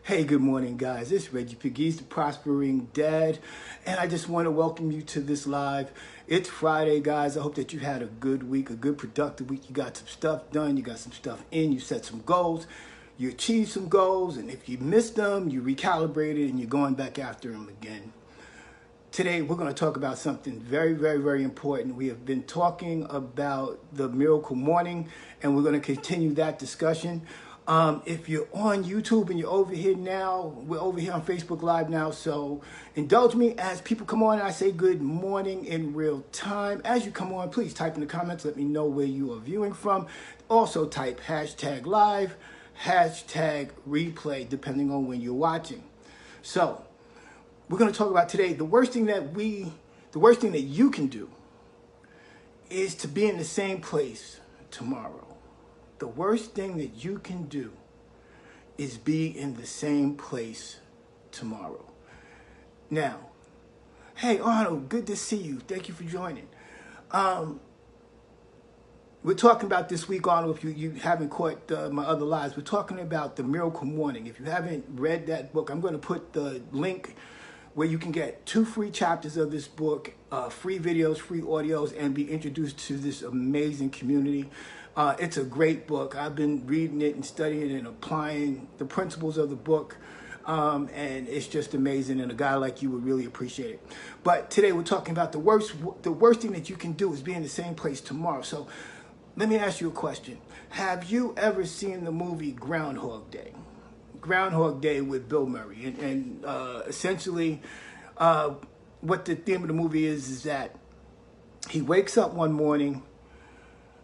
Hey, good morning, guys. It's Reggie Pegues, the Prospering Dad, and I just want to welcome you to this live. It's Friday, guys. I hope that you had a good week, a good productive week. You got some stuff done, you got some stuff in, you set some goals, you achieved some goals, and if you missed them, you recalibrated and you're going back after them again. Today, we're going to talk about something very, very, very important. We have been talking about the miracle morning, and we're going to continue that discussion. If you're on YouTube and you're over here now, we're over here on Facebook Live now, so indulge me as people come on and I say good morning in real time. As you come on, please type in the comments, let me know where you are viewing from. Also type hashtag live, hashtag replay, depending on when you're watching. So, we're going to talk about today, the worst thing that you can do is to be in the same place tomorrow. The worst thing that you can do is be in the same place tomorrow. Now, hey Arnold, good to see you. Thank you for joining. We're talking about this week, Arnold, if you haven't caught my other lives, we're talking about The Miracle Morning. If you haven't read that book, I'm going to put the link where you can get 2 free chapters of this book, free videos, free audios, and be introduced to this amazing community. It's a great book. I've been reading it and studying it and applying the principles of the book, and it's just amazing, and a guy like you would really appreciate it. But today we're talking about the worst thing that you can do is be in the same place tomorrow. So let me ask you a question. Have you ever seen the movie Groundhog Day? Groundhog Day with Bill Murray, and essentially what the theme of the movie is that he wakes up one morning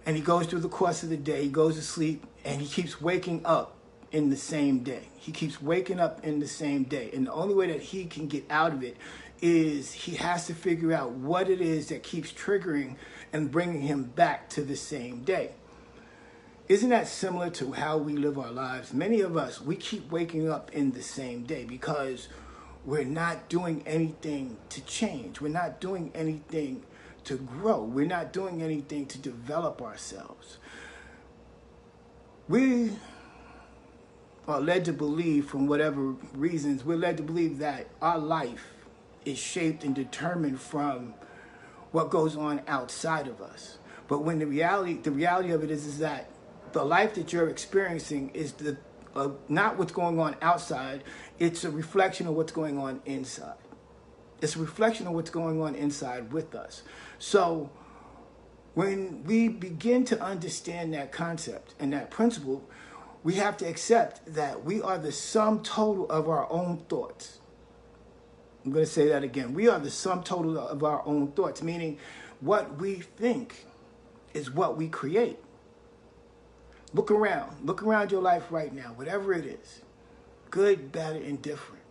and he goes through the course of the day, he goes to sleep, and he keeps waking up in the same day. He keeps waking up in the same day, and the only way that he can get out of it is he has to figure out what it is that keeps triggering and bringing him back to the same day. Isn't that similar to how we live our lives? Many of us, we keep waking up in the same day because we're not doing anything to change. We're not doing anything to grow. We're not doing anything to develop ourselves. We are led to believe, from whatever reasons, we're led to believe that our life is shaped and determined from what goes on outside of us. But when the reality of it is that the life that you're experiencing is not what's going on outside. It's a reflection of what's going on inside. It's a reflection of what's going on inside with us. So when we begin to understand that concept and that principle, we have to accept that we are the sum total of our own thoughts. I'm going to say that again. We are the sum total of our own thoughts, meaning what we think is what we create. Look around your life right now, whatever it is, good, bad, or indifferent.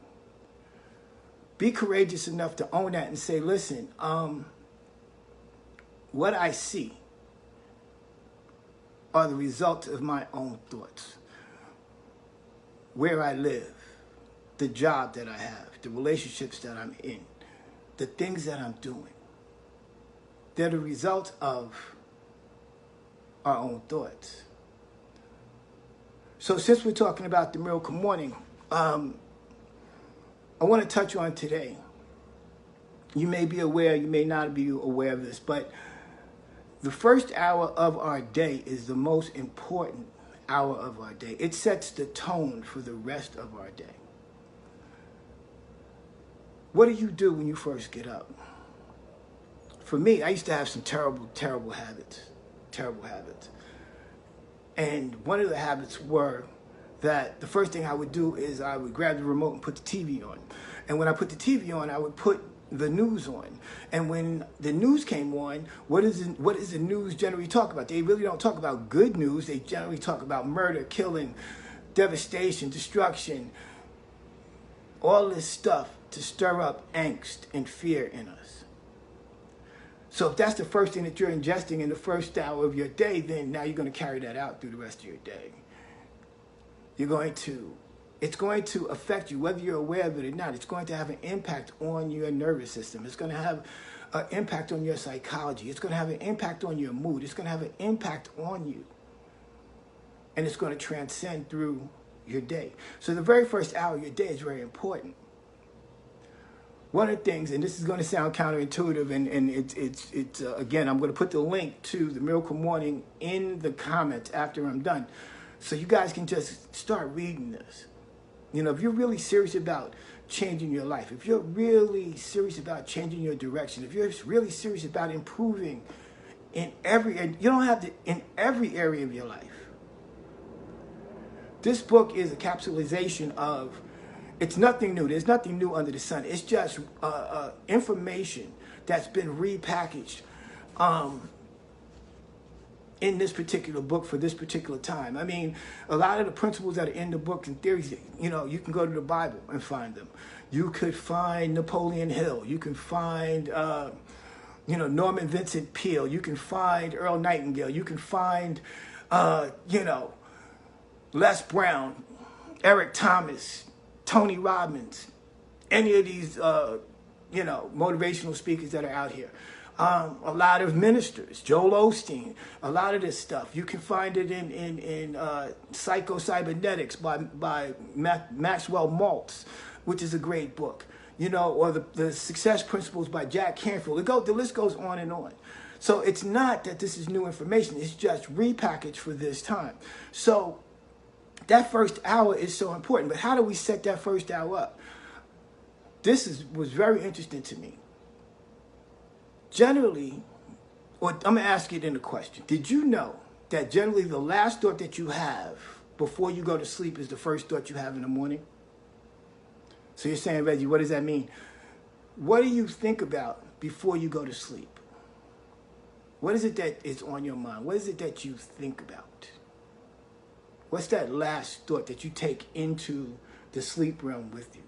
Be courageous enough to own that and say, listen, what I see are the results of my own thoughts. Where I live, the job that I have, the relationships that I'm in, the things that I'm doing, they're the result of our own thoughts. So since we're talking about the miracle morning, I want to touch on today. You may be aware, you may not be aware of this, but the first hour of our day is the most important hour of our day. It sets the tone for the rest of our day. What do you do when you first get up? For me, I used to have some terrible habits. And one of the habits were that the first thing I would do is I would grab the remote and put the TV on. And when I put the TV on, I would put the news on. And when the news came on, what is the news generally talk about? They really don't talk about good news. They generally talk about murder, killing, devastation, destruction, all this stuff to stir up angst and fear in us. So if that's the first thing that you're ingesting in the first hour of your day, then now you're going to carry that out through the rest of your day. It's going to affect you, whether you're aware of it or not. It's going to have an impact on your nervous system. It's going to have an impact on your psychology. It's going to have an impact on your mood. It's going to have an impact on you. And it's going to transcend through your day. So the very first hour of your day is very important. One of the things, and this is going to sound counterintuitive, and it's again, I'm going to put the link to the Miracle Morning in the comments after I'm done, so you guys can just start reading this. You know, if you're really serious about changing your life, if you're really serious about changing your direction, if you're really serious about improving in every, and you don't have to, in every area of your life. This book is a capsulization of, it's nothing new. There's nothing new under the sun. It's just information that's been repackaged in this particular book for this particular time. I mean, a lot of the principles that are in the book and theories, you know, you can go to the Bible and find them. You could find Napoleon Hill. You can find, you know, Norman Vincent Peale. You can find Earl Nightingale. You can find, you know, Les Brown, Eric Thomas, Tony Robbins, any of these, you know, motivational speakers that are out here. A lot of ministers, Joel Osteen, a lot of this stuff. You can find it in Psycho-Cybernetics by Maxwell Maltz, which is a great book. You know, or the Success Principles by Jack Canfield. The list goes on and on. So it's not that this is new information. It's just repackaged for this time. So that first hour is so important. But how do we set that first hour up? This was very interesting to me. Generally, or I'm going to ask it in a question. Did you know that generally the last thought that you have before you go to sleep is the first thought you have in the morning? So you're saying, Reggie, what does that mean? What do you think about before you go to sleep? What is it that is on your mind? What is it that you think about? What's that last thought that you take into the sleep realm with you?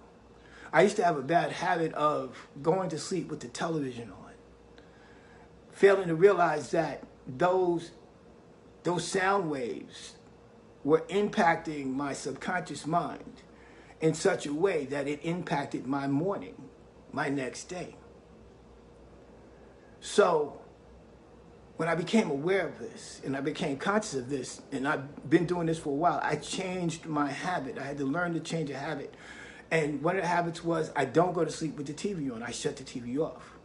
I used to have a bad habit of going to sleep with the television on, failing to realize that those sound waves were impacting my subconscious mind in such a way that it impacted my morning, my next day. So when I became aware of this and I became conscious of this, and I've been doing this for a while, I changed my habit. I had to learn to change a habit. And one of the habits was I don't go to sleep with the TV on. I shut the TV off.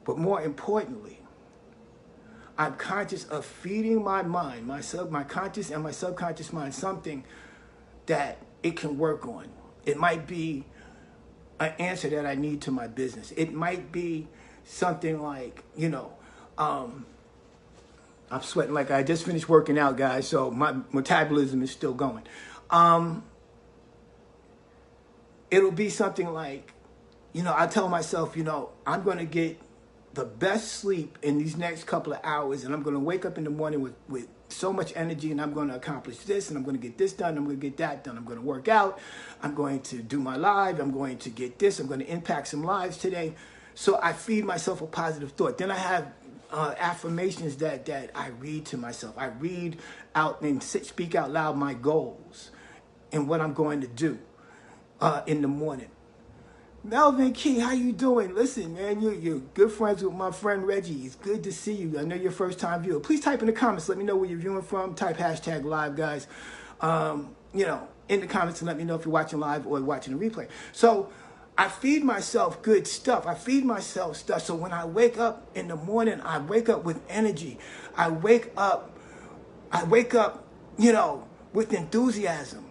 But more importantly, I'm conscious of feeding my mind, my conscious and my subconscious mind, something that it can work on. It might be an answer that I need to my business. It might be something like, you know, I'm sweating like I just finished working out, guys, so my metabolism is still going. It'll be something like, you know, I tell myself, you know, I'm going to get the best sleep in these next couple of hours, and I'm going to wake up in the morning with so much energy, and I'm going to accomplish this, and I'm going to get this done, I'm going to get that done, I'm going to work out, I'm going to do my live, I'm going to get this, I'm going to impact some lives today. So I feed myself a positive thought. Then I have affirmations that I read to myself. I read out and speak out loud my goals and what I'm going to do in the morning. Melvin Key, how you doing? Listen, man, you're good friends with my friend Reggie. It's good to see you. I know you're a first-time viewer. Please type in the comments. Let me know where you're viewing from. Type hashtag live, guys. You know, in the comments, and let me know if you're watching live or watching the replay. So I feed myself good stuff. I feed myself stuff. So when I wake up in the morning, I wake up with energy. I wake up, you know, with enthusiasm.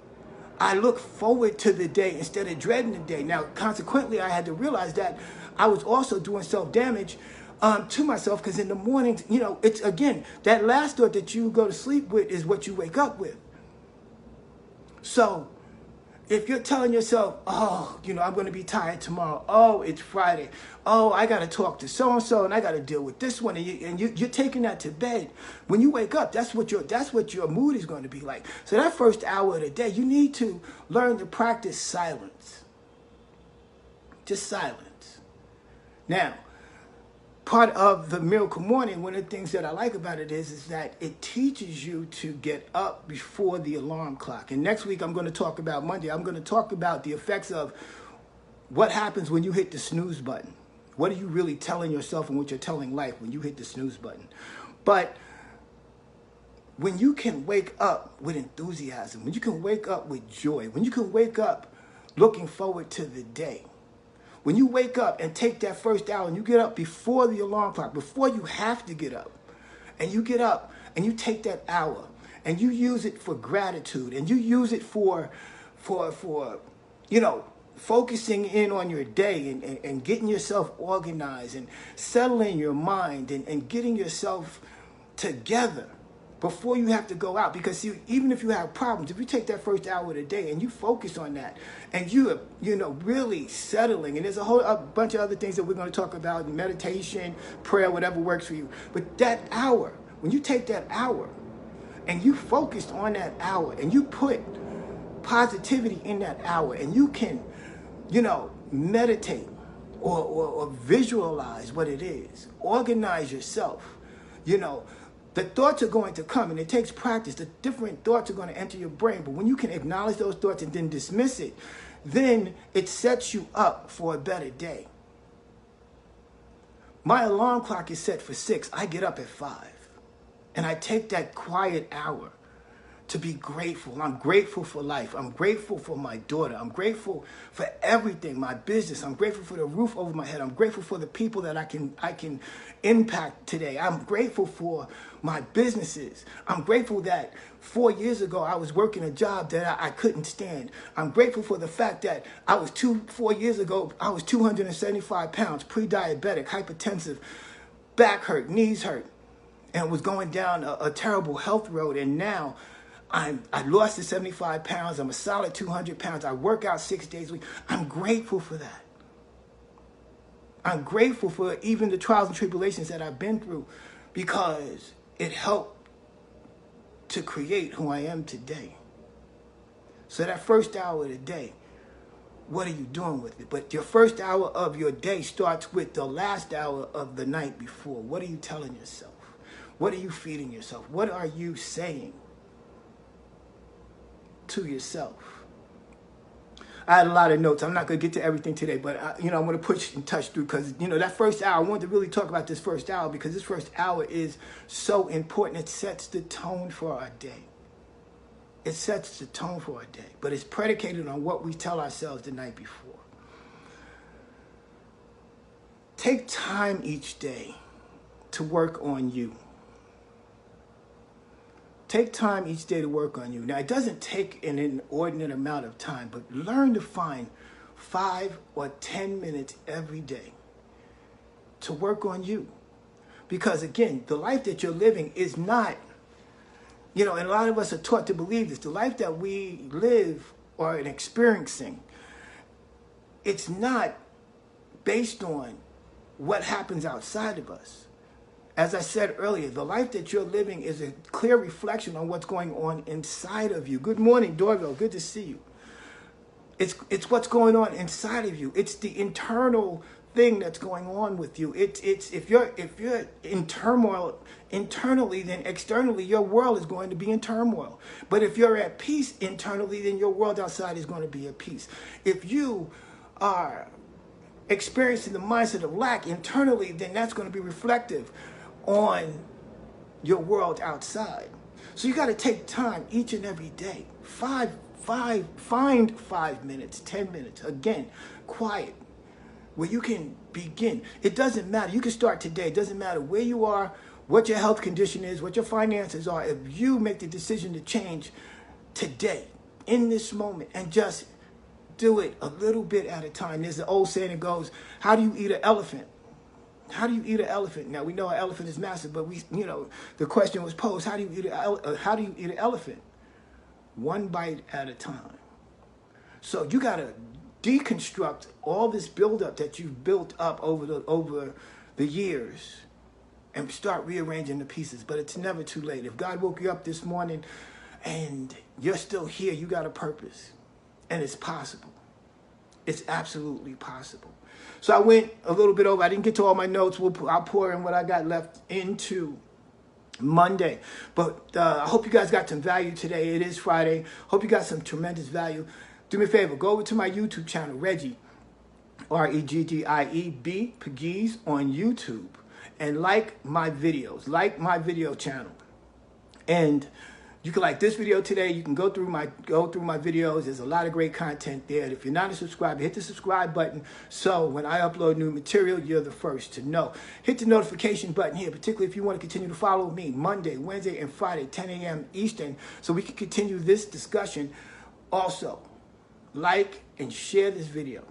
I look forward to the day instead of dreading the day. Now, consequently, I had to realize that I was also doing self-damage to myself, because in the mornings, you know, it's, again, that last thought that you go to sleep with is what you wake up with. So if you're telling yourself, oh, you know, I'm going to be tired tomorrow. Oh, it's Friday. Oh, I got to talk to so-and-so, and I got to deal with this one. And you're taking that to bed. When you wake up, that's what your mood is going to be like. So that first hour of the day, you need to learn to practice silence. Just silence. Now, part of the Miracle Morning, one of the things that I like about it is that it teaches you to get up before the alarm clock. And next week, I'm going to talk about Monday. I'm going to talk about the effects of what happens when you hit the snooze button. What are you really telling yourself and what you're telling life when you hit the snooze button? But when you can wake up with enthusiasm, when you can wake up with joy, when you can wake up looking forward to the day, when you wake up and take that first hour and you get up before the alarm clock, before you have to get up, and you get up and you take that hour and you use it for gratitude and you use it for focusing in on your day and getting yourself organized and settling your mind and getting yourself together before you have to go out. Because even if you have problems, if you take that first hour of the day and you focus on that and you really settling, and there's a bunch of other things that we're going to talk about, meditation, prayer, whatever works for you. But that hour, when you take that hour and you focused on that hour and you put positivity in that hour and you can, meditate or visualize what it is, organize yourself, the thoughts are going to come, and it takes practice. The different thoughts are going to enter your brain. But when you can acknowledge those thoughts and then dismiss it, then it sets you up for a better day. My alarm clock is set for 6. I get up at 5. And I take that quiet hour to be grateful. I'm grateful for life. I'm grateful for my daughter. I'm grateful for everything, my business. I'm grateful for the roof over my head. I'm grateful for the people that I can impact today. I'm grateful for my businesses. I'm grateful that 4 years ago I was working a job that I couldn't stand. I'm grateful for the fact that 4 years ago I was 275 pounds, pre-diabetic, hypertensive, back hurt, knees hurt, and was going down a terrible health road. And now I lost the 75 pounds. I'm a solid 200 pounds. I work out 6 days a week. I'm grateful for that. I'm grateful for even the trials and tribulations that I've been through, because it helped to create who I am today. So that first hour of the day, what are you doing with it? But your first hour of your day starts with the last hour of the night before. What are you telling yourself? What are you feeding yourself? What are you saying to yourself? I had a lot of notes. I'm not going to get to everything today, but I'm going to push and touch through, because that first hour, I wanted to really talk about this first hour, because this first hour is so important. It sets the tone for our day. It sets the tone for our day, but it's predicated on what we tell ourselves the night before. Take time each day to work on you. Take time each day to work on you. Now, it doesn't take an inordinate amount of time, but learn to find 5 or 10 minutes every day to work on you. Because again, the life that you're living is not, and a lot of us are taught to believe this, the life that we live or are experiencing, it's not based on what happens outside of us. As I said earlier, the life that you're living is a clear reflection on what's going on inside of you. Good morning, Dorville. Good to see you. It's what's going on inside of you. It's the internal thing that's going on with you. It's if you're in turmoil internally, then externally your world is going to be in turmoil. But if you're at peace internally, then your world outside is going to be at peace. If you are experiencing the mindset of lack internally, then that's going to be reflective on your world outside. So you got to take time each and every day. Find 5 minutes, 10 minutes, again, quiet, where you can begin. It doesn't matter. You can start today. It doesn't matter where you are, what your health condition is, what your finances are. If you make the decision to change today, in this moment, and just do it a little bit at a time. There's an old saying that goes, how do you eat an elephant? How do you eat an elephant? Now, we know an elephant is massive, but the question was posed, how do you eat an elephant? One bite at a time. So you got to deconstruct all this buildup that you've built up over the years and start rearranging the pieces. But it's never too late. If God woke you up this morning and you're still here, you got a purpose. And it's possible. It's absolutely possible. So I went a little bit over. I didn't get to all my notes. I'll pour in what I got left into Monday. But I hope you guys got some value today. It is Friday. Hope you got some tremendous value. Do me a favor. Go over to my YouTube channel, Reggie, Reggieb, Pegues on YouTube. And like my videos. Like my video channel. And you can like this video today. You can go through my videos. There's a lot of great content there. If you're not a subscriber, hit the subscribe button. So when I upload new material, you're the first to know. Hit the notification button here, particularly if you want to continue to follow me Monday, Wednesday, and Friday, 10 a.m. Eastern, so we can continue this discussion. Also, like and share this video.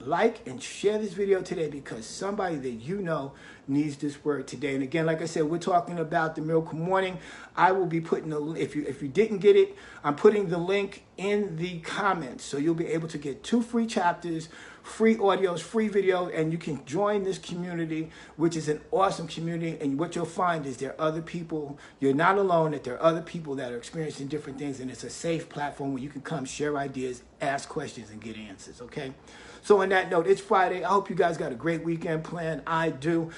Like and share this video today, because somebody that you know needs this word today. And again, like I said, we're talking about the Miracle Morning. I will be putting if you didn't get it, I'm putting the link in the comments, so you'll be able to get 2 free chapters, free audios, free videos, and you can join this community, which is an awesome community. And what you'll find is there are other people. You're not alone, that there are other people that are experiencing different things, and it's a safe platform where you can come share ideas, ask questions, and get answers, okay? So on that note, it's Friday. I hope you guys got a great weekend planned. I do.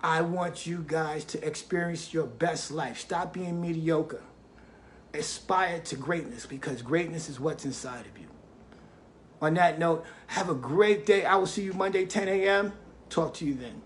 I want you guys to experience your best life. Stop being mediocre. Aspire to greatness, because greatness is what's inside of you. On that note, have a great day. I will see you Monday, 10 a.m. Talk to you then.